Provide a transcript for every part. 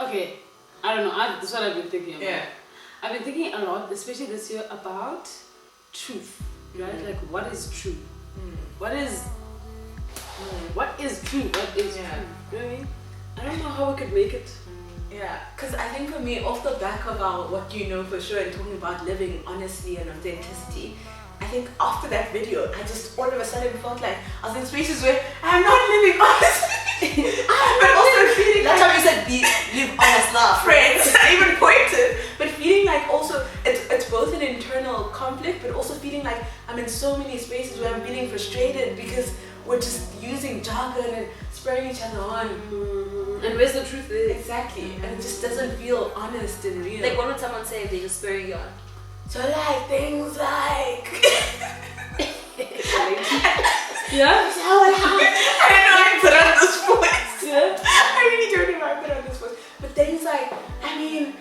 okay, I don't know, that's what I've been thinking about. Yeah. I've been thinking a lot, especially this year, about truth, right? Like, what is true? What is true? What is true? You know what I mean? I don't know how we could make it. Yeah, because I think for me, off the back of our what you know for sure and talking about living honestly and authenticity, I think after that video, I just all of a sudden felt like I was in spaces where I'm not living honestly. But also feeling That like time you said live honest laugh. friends, I even pointed, but feeling like also it's both an internal conflict, but also feeling like I'm in so many spaces where I'm feeling frustrated because we're just using jargon and spurring each other on. And where's the truth is? Exactly, and it just doesn't feel honest and real. Like, what would someone say if they just spurring you on? So like things like Yeah? I don't know I put on this voice. Yeah? I really don't know why I put on this voice. But things like, I mean,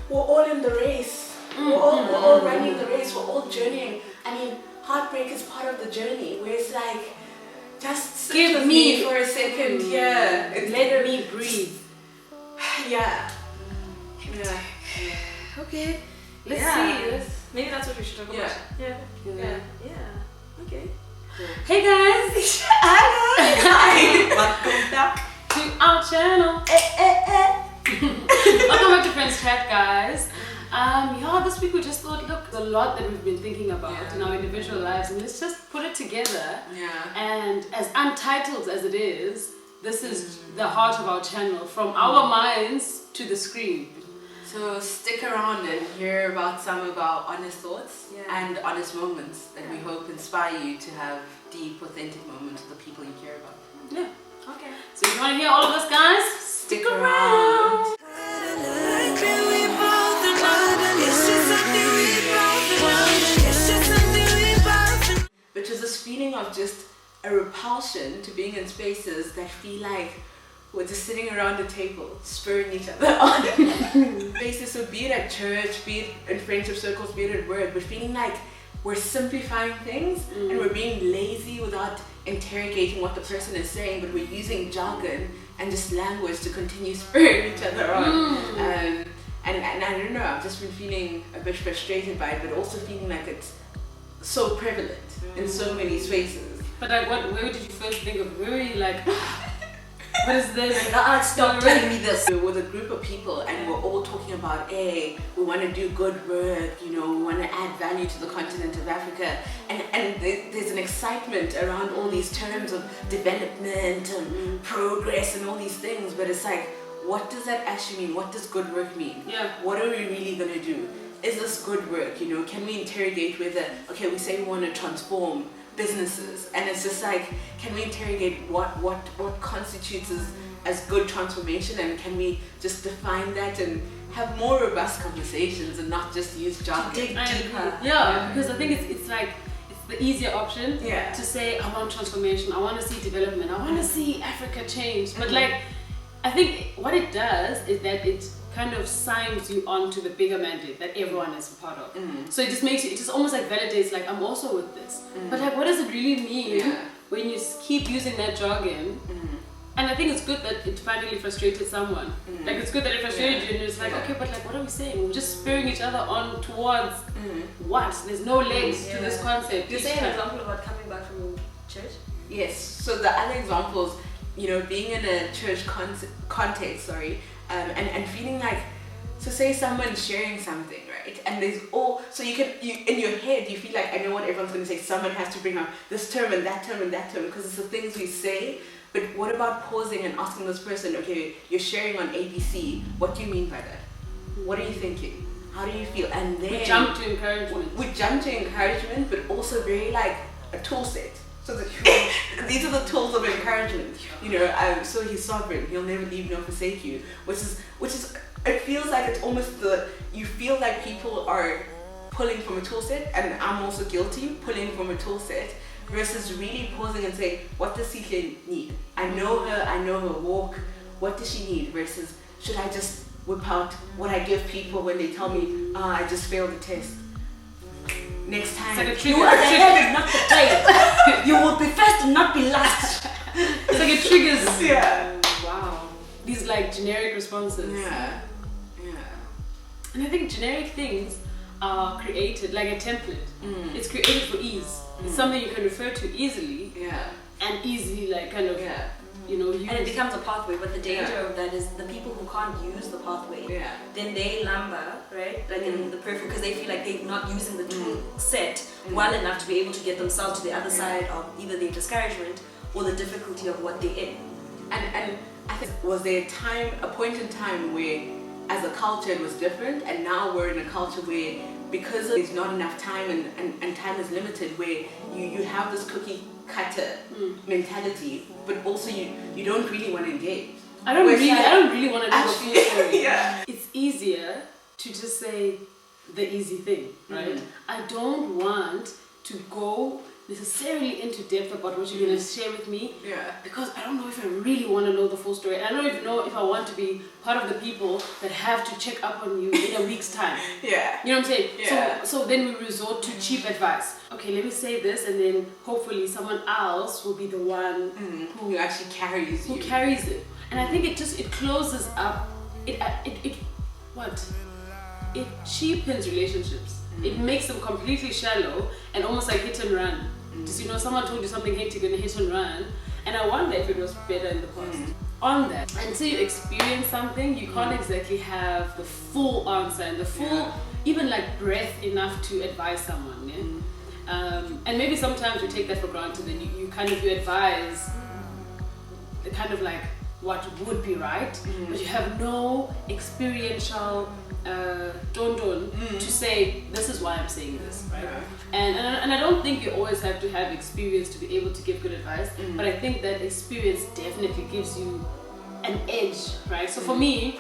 we're all in the race. We're all running the race, we're all journeying. I mean, heartbreak is part of the journey where it's like, just sit Give with me for a second, yeah. Let me breathe. Yeah. Okay. Let's Yeah. see. Maybe that's what we should talk Yeah. about. Yeah. Yeah. Yeah. Okay. Hey guys! Welcome back. To our channel. Welcome back to Friends Chat, guys. This week we just thought, look, there's a lot that we've been thinking about in our individual lives, and let's just put it together. Yeah. And as untitled as it is, this is the heart of our channel, from our minds to the screen. So stick around and hear about some of our honest thoughts Yeah. and honest moments that we hope inspire you to have deep, authentic moments with the people you care about. Yeah. Okay. So if you want to hear all of this, guys, stick around. Which is this feeling of just a repulsion to being in spaces that feel like we're just sitting around a table, spurring each other on. Spaces, so be it at church, be it in friendship circles, be it at work, we're feeling like we're simplifying things and we're being lazy without interrogating what the person is saying, but we're using jargon and just language to continue spurring each other on. And I don't know, I've just been feeling a bit frustrated by it, but also feeling like it's so prevalent in so many spaces. But like, where did you first think of? Where were you like, what is this? Stop telling me this. We're with a group of people and we're all talking about, hey, we want to do good work, you know, we want to add value to the continent of Africa. And there's an excitement around all these terms of development and progress and all these things, but it's like, what does that actually mean? What does good work mean? Yeah. What are we really going to do? Is this good work? You know, can we interrogate whether, okay, we say we want to transform businesses, and it's just like, can we interrogate what constitutes as good transformation, and can we just define that and have more robust conversations and not just use jargon? Dig deeper. Yeah, because I think it's like, it's the easier option Yeah. to say, I want transformation, I want to see development, I want to see Africa change. But like, I think what it does is that it kind of signs you on to the bigger mandate that everyone is a part of. So it just makes you, it just almost like validates, like, I'm also with this. But like, what does it really mean when you keep using that jargon? And I think it's good that it finally frustrated someone. Like, it's good that it frustrated you, and it's like, okay, but like, what are we saying? We're just spurring each other on towards what? There's no legs to this concept. You say an example about coming back from church? Yes, so the other examples, you know, being in a church context, and feeling like, so say someone's sharing something, right? And there's so you in your head, you feel like, I know what everyone's going to say, someone has to bring up this term and that term and that term, because it's the things we say. But what about pausing and asking this person, okay, you're sharing on ABC, what do you mean by that? What are you thinking? How do you feel? And then We jump to encouragement. We jump to encouragement, but also very like a tool set. So that these are the tools of encouragement. You know, so he's sovereign. He'll never leave nor forsake you. Which is. It feels like it's almost you feel like people are pulling from a tool set, and I'm also guilty pulling from a tool set. Versus really pausing and saying, what does CK need? I know her walk. What does she need? Versus, should I just whip out what I give people when they tell me, I just failed the test? Next time, It's like a trigger. You are the head and not the tail. You will be first and not be last. It's like it triggers. Yeah. Wow. these like generic responses. Yeah. And I think generic things are created like a template. It's created for ease. It's something you can refer to easily. And easily like kind of you know, use. And it becomes a pathway, but the danger of that is the people who can't use the pathway, then they lumber, right? Like in the perfect, because they feel like they're not using the tool set well enough to be able to get themselves to the other side of either the discouragement or the difficulty of what they're in. And I think, was there a point in time where as a culture it was different, and now we're in a culture where because there's not enough time and time is limited, where you have this cookie cutter mentality, but also you don't really want to engage. I don't really want to do a full story. It's It's easier to just say the easy thing, right? I don't want to go necessarily into depth about what you're going to share with me, because I don't know if I really want to know the full story. I don't even know if I want to be part of the people that have to check up on you in a week's time. You know what I'm saying? So then we resort to cheap advice. Okay, let me say this, and then hopefully someone else will be the one who actually carries you. Who carries it. And I think it closes up, it cheapens relationships. It makes them completely shallow and almost like hit and run. Just, you know, someone told you something hectic and hit and run, and I wonder if it was better in the past. On that, until you experience something, you can't exactly have the full answer and the full, even like breadth enough to advise someone. And maybe sometimes we take that for granted, and you advise the kind of like what would be right, but you have no experiential to say this is why I'm saying this, right? And I don't think you always have to have experience to be able to give good advice, but I think that experience definitely gives you an edge, right? So for me,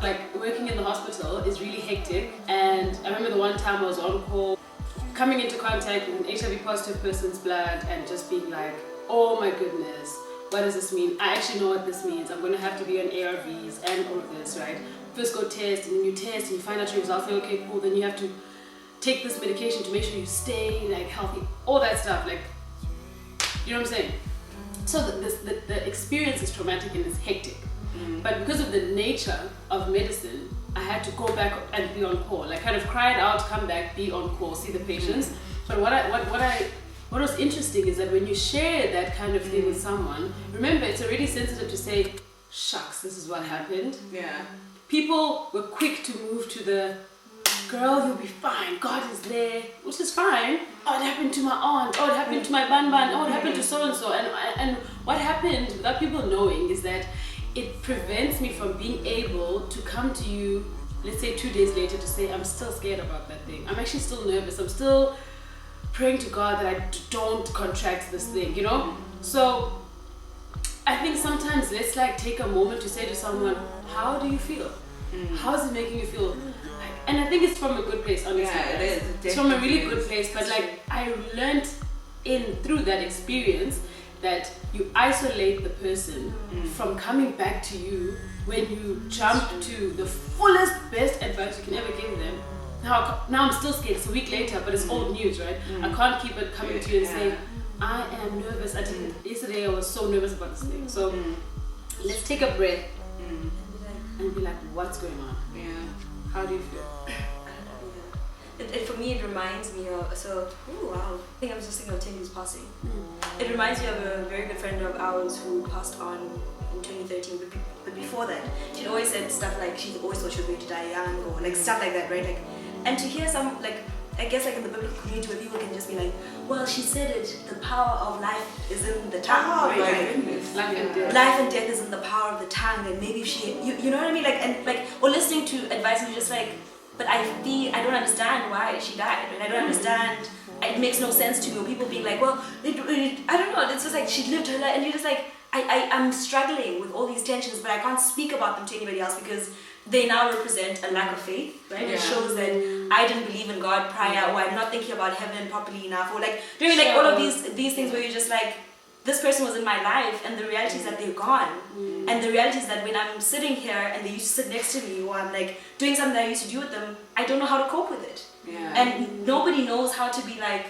like working in the hospital is really hectic, and I remember the one time I was on call, coming into contact with an HIV positive person's blood and just being like, oh my goodness, what does this mean? I actually know what this means. I'm going to have to be on ARVs and all of this, right? First go test, and then you test and you find out your results. Like, okay, cool. Then you have to take this medication to make sure you stay like healthy. All that stuff, like, you know what I'm saying? So the experience is traumatic and it's hectic. But because of the nature of medicine, I had to go back and be on call. Like, kind of cried out, come back, be on call, see the patients. But what was interesting is that when you share that kind of thing with someone, remember, it's already sensitive to say, shucks, this is what happened. People were quick to move to the, girl, you'll be fine, God is there, which is fine. Oh, it happened to my aunt, oh, it happened to my ban, oh, it happened to so-and-so. And what happened, without people knowing, is that it prevents me from being able to come to you, let's say 2 days later, to say, I'm still scared about that thing. I'm actually still nervous. I'm still praying to God that I don't contract this thing, you know? So I think sometimes let's like take a moment to say to someone, how do you feel? How is it making you feel? And I think it's from a good place, honestly. It's from a really good place, but like I learned through that experience that you isolate the person from coming back to you when you jump to the fullest, best advice you can ever give them. Now I'm still scared. It's a week later, but it's old news, right? I can't keep it coming to you and say, I am nervous. Yesterday I was so nervous about this thing. So let's take a breath and be like, what's going on? How do you feel? For me, it reminds me of, I think I was just thinking of Tingy's passing. It reminds me of a very good friend of ours who passed on in 2013, but before that, she'd always said stuff like she always thought she was going to die young, or like stuff like that, right? Like, and to hear some, like, I guess like in the biblical community where people can just be like, well, she said it, the power of life is in the tongue, right? Like, life and death is in the power of the tongue, and maybe if she, you know what I mean? Like, and like, or listening to advice and you're just like, but I don't understand why she died, and I don't understand, it makes no sense to me. Or people being like, well, I don't know, it's just like she lived her life, and you're just like, I'm struggling with all these tensions, but I can't speak about them to anybody else because they now represent a lack of faith, right? It shows that I didn't believe in God prior, or I'm not thinking about heaven properly enough, or like doing like all of these things where you're just like, this person was in my life, and the reality is that they're gone. And the reality is that when I'm sitting here and they used to sit next to me, or I'm like doing something that I used to do with them, I don't know how to cope with it. And nobody knows how to be like,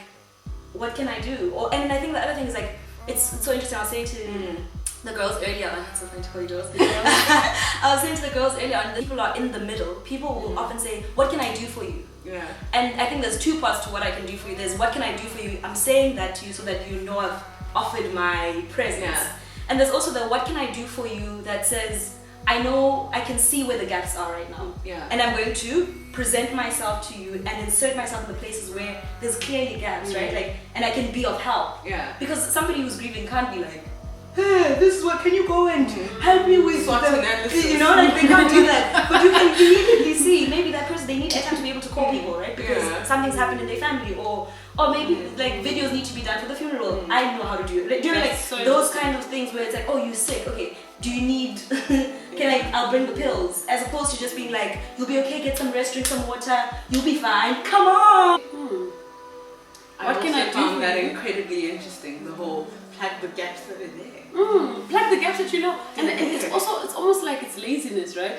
what can I do? And I think the other thing is like, it's so interesting. I was saying to the girls earlier on, it's so funny to call you girls. I was saying to the girls earlier on, the people are in the middle. People will often say, what can I do for you? Yeah. And I think there's two parts to what I can do for you. There's what can I do for you? I'm saying that to you so that you know I've offered my presence. Yeah. And there's also the what can I do for you that says, I know I can see where the gaps are right now. Yeah. And I'm going to present myself to you and insert myself in the places where there's clearly gaps, right? Like, and I can be of help. Yeah. Because somebody who's grieving can't be like, hey, this is what, can you go and help me with SWOT analysis. you know, like they can't do that. But you can immediately see maybe that person, they need airtime to be able to call people, right? Because something's happened in their family, or maybe like videos need to be done for the funeral. I know how to do it. Like, doing like so those kind of things where it's like, oh, you're sick, okay, do you need I'll bring the pills, as opposed to just being like, you'll be okay, get some rest, drink some water, you'll be fine, come on. What can I do found for that you? incredibly interesting, the whole plug the gaps that are there. Plug the gaps that you know. And it's also, it's almost like it's laziness, right?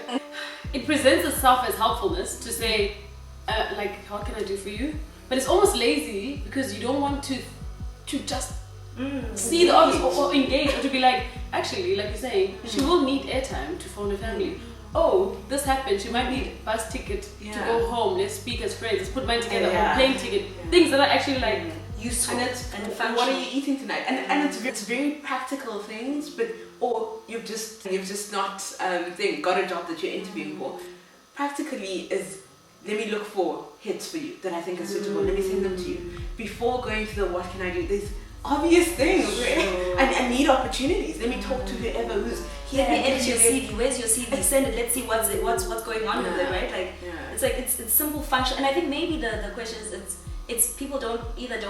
It presents itself as helpfulness to say, like, what can I do for you? But it's almost lazy because you don't want to just see the obvious or engage, or to be like, actually, like you're saying, she will need airtime to phone her family. Oh, this happened, she might need a bus ticket to go home, let's speak as friends, let's put mine together, or plane ticket, things that are actually like useful and functional. what are you eating tonight? And it's very practical things, but or you've just not got a job that you're interviewing for. Practically is, let me look for hits for you that I think are suitable. Let me send them to you before going to the what can I do. There's obvious things, right? And need opportunities. Let me talk to whoever who's here. Let me edit your CV. Where's your CV? Send it. Let's see what's going on with it, right? Like it's like it's simple function. And I think maybe the question is it's people don't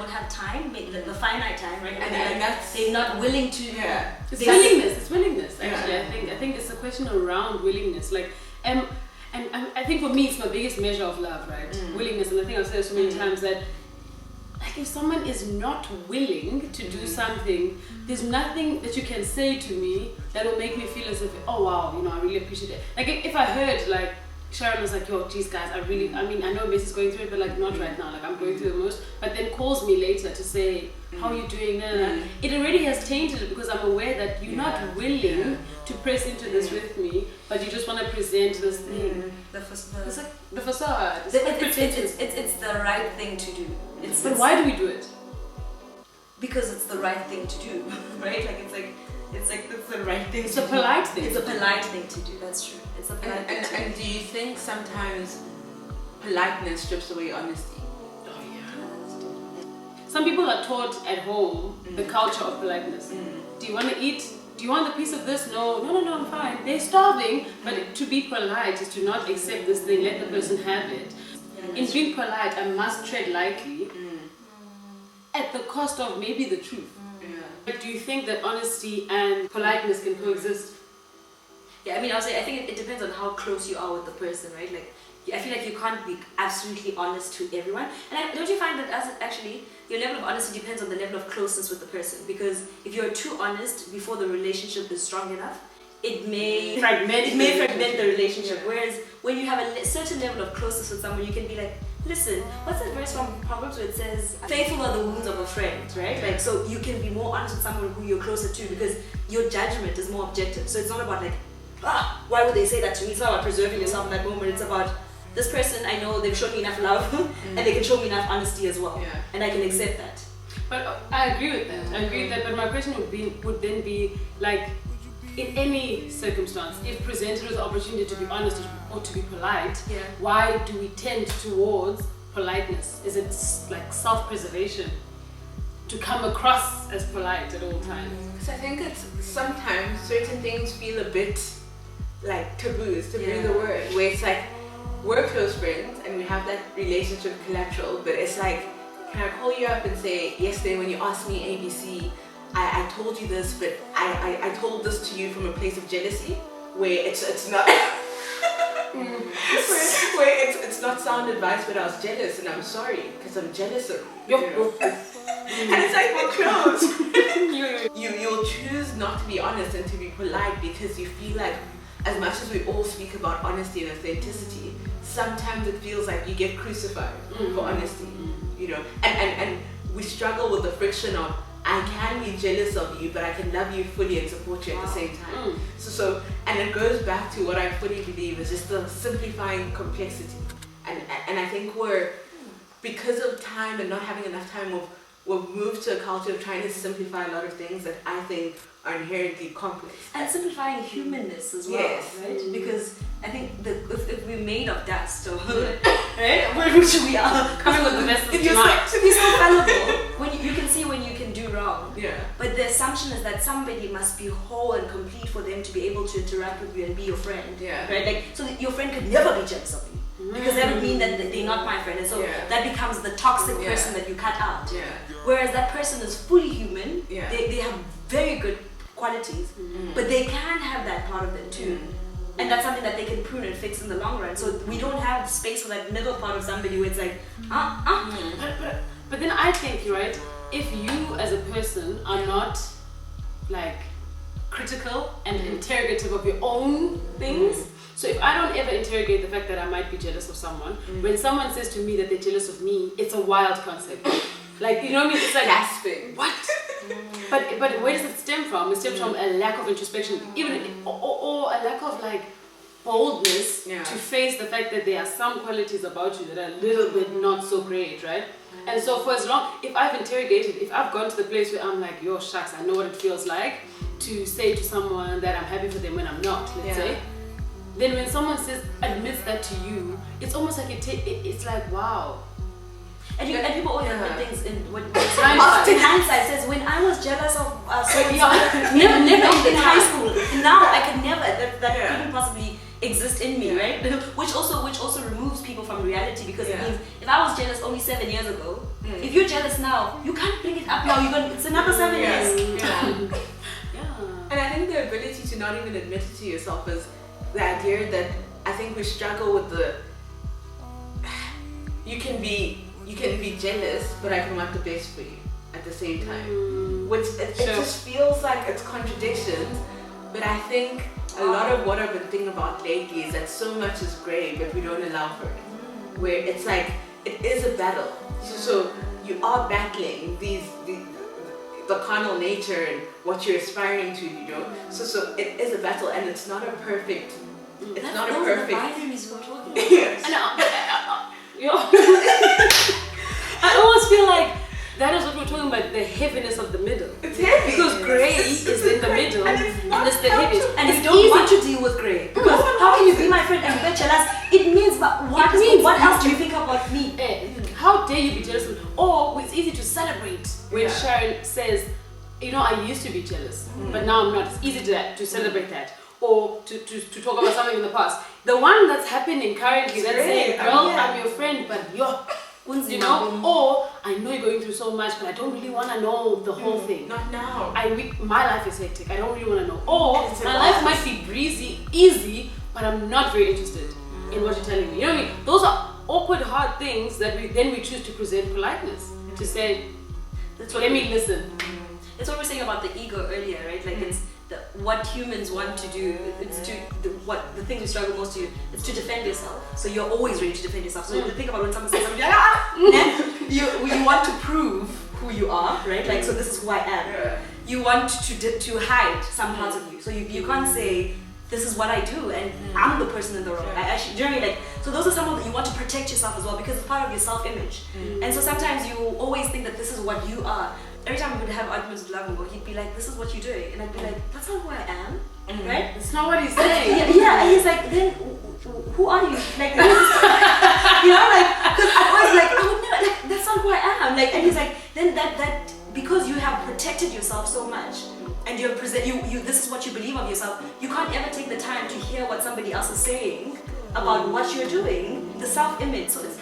have time, maybe the finite time, right? And that's, they're not willing to. Yeah. It's willingness. It's willingness. Actually, I think it's a question around willingness. Like, and I think for me, it's my biggest measure of love, right? Willingness. And I think I've said so many times that, like, if someone is not willing to do something, there's nothing that you can say to me that will make me feel as if, oh wow, you know, I really appreciate it. Like, if I heard like Sharon was like, yo, geez guys, I know Miss is going through it, but like not right now, like I'm going through the most, but then calls me later to say, how are you doing? It already has tainted it because I'm aware that you're not willing to press into this with me, but you just want to present this thing. It's like the facade. It's the right thing to do. But why do we do it? Because it's the right thing to do, right? Like it's the right thing. It's a polite thing. It's a polite thing to do. That's true. It's a polite thing. And do you think sometimes politeness strips away honesty? Oh yeah. Some people are taught at home the culture of politeness. Do you want to eat? Do you want a piece of this? No, I'm fine. They're starving, but to be polite is to not accept this thing. Let the person have it. In being polite, I must tread lightly at the cost of maybe the truth. But do you think that honesty and politeness can coexist? Yeah, I mean, I think it depends on how close you are with the person, right? Like, I feel like you can't be absolutely honest to everyone. And don't you find that actually your level of honesty depends on the level of closeness with the person? Because if you're too honest before the relationship is strong enough, it may fragment the relationship. Whereas when you have a certain level of closeness with someone, you can be like, listen, what's that verse from Proverbs where it says, faithful are the wounds of a friend, right? Like, so you can be more honest with someone who you're closer to because your judgment is more objective. So it's not about like, why would they say that to me? It's not about preserving yourself in that moment. It's about, this person, I know they've shown me enough love and they can show me enough honesty as well. And I can accept that. But I agree with that. But my question would then be like, in any circumstance, if presented with the opportunity to be honest or to be polite, why do we tend towards politeness? Is it like self-preservation to come across as polite at all times? Because I think it's sometimes certain things feel a bit like taboos, the word, where it's like we're close friends and we have that relationship collateral, but it's like, can I call you up and say, yesterday when you asked me ABC, I told you this, but I told this to you from a place of jealousy, where it's not where it's not sound advice, but I was jealous and I'm sorry because I'm jealous of you. And it's like we're close. You'll choose not to be honest and to be polite because you feel like, as much as we all speak about honesty and authenticity, sometimes it feels like you get crucified for honesty, you know, and we struggle with the friction of I can be jealous of you, but I can love you fully and support you at the same time. So, and it goes back to what I fully believe is just the simplifying complexity. And I think because of time and not having enough time, we've moved to a culture of trying to simplify a lot of things that I think are inherently complex. And simplifying humanness as well, right? Because I think if we're made of dust, or right, which we are, Coming with the best of if you're tonight. so fallible, when you can see when you can do wrong. Yeah. But the assumption is that somebody must be whole and complete for them to be able to interact with you and be your friend. Yeah. Right? Like, so that your friend could never be jealous of you. Because that would mean that they're not my friend, and so that becomes the toxic person that you cut out. Yeah. Whereas that person is fully human. Yeah. They have very good qualities, but they can have that part of them too. And that's something that they can prune and fix in the long run. So we don't have space for that middle part of somebody where it's like, But then I think, right, if you as a person are not like critical and interrogative of your own things, so if I don't ever interrogate the fact that I might be jealous of someone, when someone says to me that they're jealous of me, it's a wild concept. Like, you know what I mean? It's like, Gasping. what? But where does it stem from? It stems from a lack of introspection, even or a lack of like boldness to face the fact that there are some qualities about you that are a little bit not so great, right? And so for as long, if I've interrogated, if I've gone to the place where I'm like, yo, shucks, I know what it feels like to say to someone that I'm happy for them when I'm not, let's say, then when someone admits that to you, it's almost like it's like, wow. And people always have things in hindsight says, when I was jealous of never in high school, now I could never, that couldn't possibly exist in me, right? Which also removes people from reality, because it means if I was jealous only 7 years ago, if you're jealous now, you can't bring it up now. It's another 7 years. And I think the ability to not even admit it to yourself is the idea that I think we struggle with you can be jealous, but I can want the best for you at the same time. Which it just feels like it's contradictions, but I think a lot of what I've been thinking about lately is that so much is grey, but we don't allow for it. Where it's like, it is a battle. So you are battling the carnal nature and what you're aspiring to, you know. So it is a battle, and it's not a perfect. It's not a perfect. Binaries we're talking about. I almost feel like that is what we're talking about, the heaviness of the middle. It's heavy. Because grey is in the middle, and it's the heaviest. And if you don't want to deal with grey, because how can you be my friend and get jealous? It means, but what else do you think about me? How dare you be jealous of me? Or it's easy to celebrate when Sharon says, you know, I used to be jealous, but now I'm not. It's easy to celebrate that. Or to talk about something in the past. The one that's happening currently, that's saying, girl, I'm your friend, but you know, or I know you're going through so much, but I don't really want to know the whole thing. Not now. My life is hectic. I don't really want to know. Or my life might be breezy, easy, but I'm not very interested in what you're telling me. You know what I mean? Those are awkward, hard things that we choose to present politeness to say. Let me listen. It's what we were saying about the ego earlier, right? Like it's what humans want to do. It's the thing we struggle most to is to defend yourself. So you're always ready to defend yourself. So think about when someone says something, you want to prove who you are, right? Like, so this is who I am. You want to hide some parts of you. So you can't say, this is what I do, and I'm the person in the wrong. I actually, do you know what I mean? Like, so those are some of the, you want to protect yourself as well, because it's part of your self-image. And so sometimes you always think that this is what you are. Every time we would have arguments with Lavambo, he'd be like, this is what you're doing. And I'd be like, that's not who I am, right? It's not what he's saying. And he's like, then who are you? Like, you know, like, because I was like, I would never, like, that's not who I am. Like, and he's like, then that because you have protected yourself so much, and you this is what you believe of yourself, you can't ever take the time to hear what somebody else is saying about what you're doing, the self-image. So it's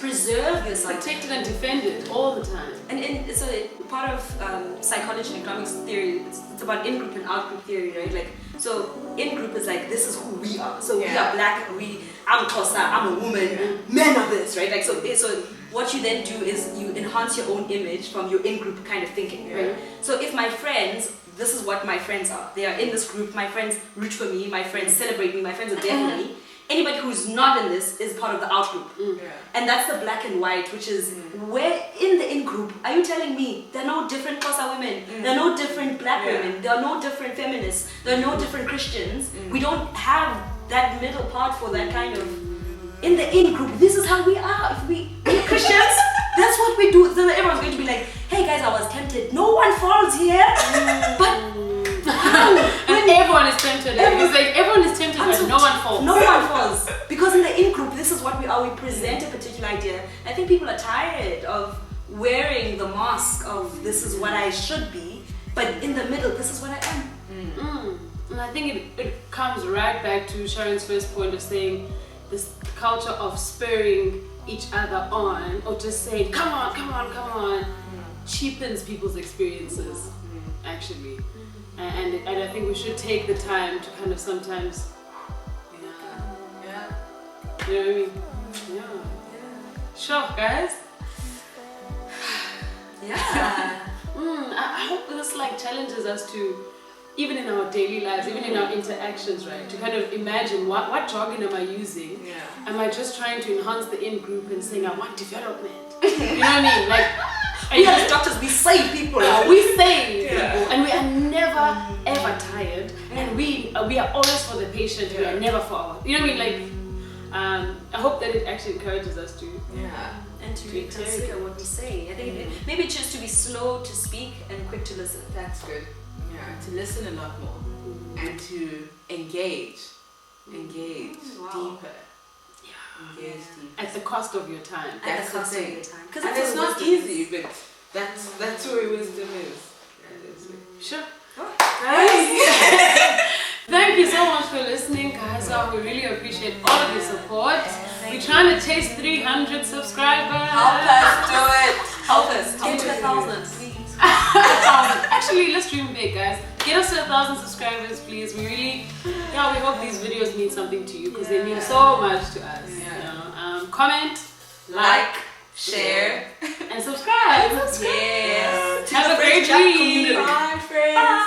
preserve yourself, protected and defended all the time. And so part of psychology and economics theory, it's about in-group and out-group theory, right? Like, so in-group is like, this is who we are. So we are black, I'm Xhosa, I'm a woman, men are this, right? Like, so what you then do is you enhance your own image from your in-group kind of thinking, right? So if my friends, this is what my friends are. They are in this group, my friends root for me, my friends celebrate me, my friends are there for me. Anybody who who's not in this is part of the out group. Yeah. And that's the black and white, which is where in the in group, are you telling me there are no different Xhosa women, there are no different black women, there are no different feminists, there are no different Christians. We don't have that middle part for that kind of, in the in group, this is how we are. If we're Christians, that's what we do. So everyone's going to be like, hey guys, I was tempted. No one falls here. But and everyone is tempted. It's like everyone is tempted, but no one falls. No one falls. Because in the in group, this is what we are. We present a particular idea. I think people are tired of wearing the mask of this is what I should be, but in the middle, this is what I am. And I think it comes right back to Sharon's first point of saying this culture of spurring each other on, or just saying, come on, come on, come on, cheapens people's experiences, actually. And I think we should take the time to kind of sometimes, you know what I mean? Yeah. Sure, guys. Yeah. I hope this like challenges us to, even in our daily lives, even in our interactions, right? To kind of imagine what jargon am I using? Yeah. Am I just trying to enhance the in group and saying I want development? You know what I mean? Like, We as doctors, we save people. we save people, and we are never ever tired, and we are always for the patient. We are never for our. You know what I mean? Like, I hope that it actually encourages us to. And to reconsider what we say. I think maybe just to be slow to speak and quick to listen. That's good. Yeah, to listen a lot more and to engage deeper. Engage deeper. At the cost of your time. That's the thing. Because And it's not easy, but that's where wisdom is. Sure. Thank you so much for listening, guys. We really appreciate all of your support. We're trying to chase 300 subscribers. Help us do it. Help us. Get to 1,000, please. Actually, let's dream big, guys. Get us to 1,000 subscribers, please. We really, we hope these videos mean something to you because they mean so much to us. You know? Comment, Like, share, and subscribe. Yes. Have a great week. Bye, friends.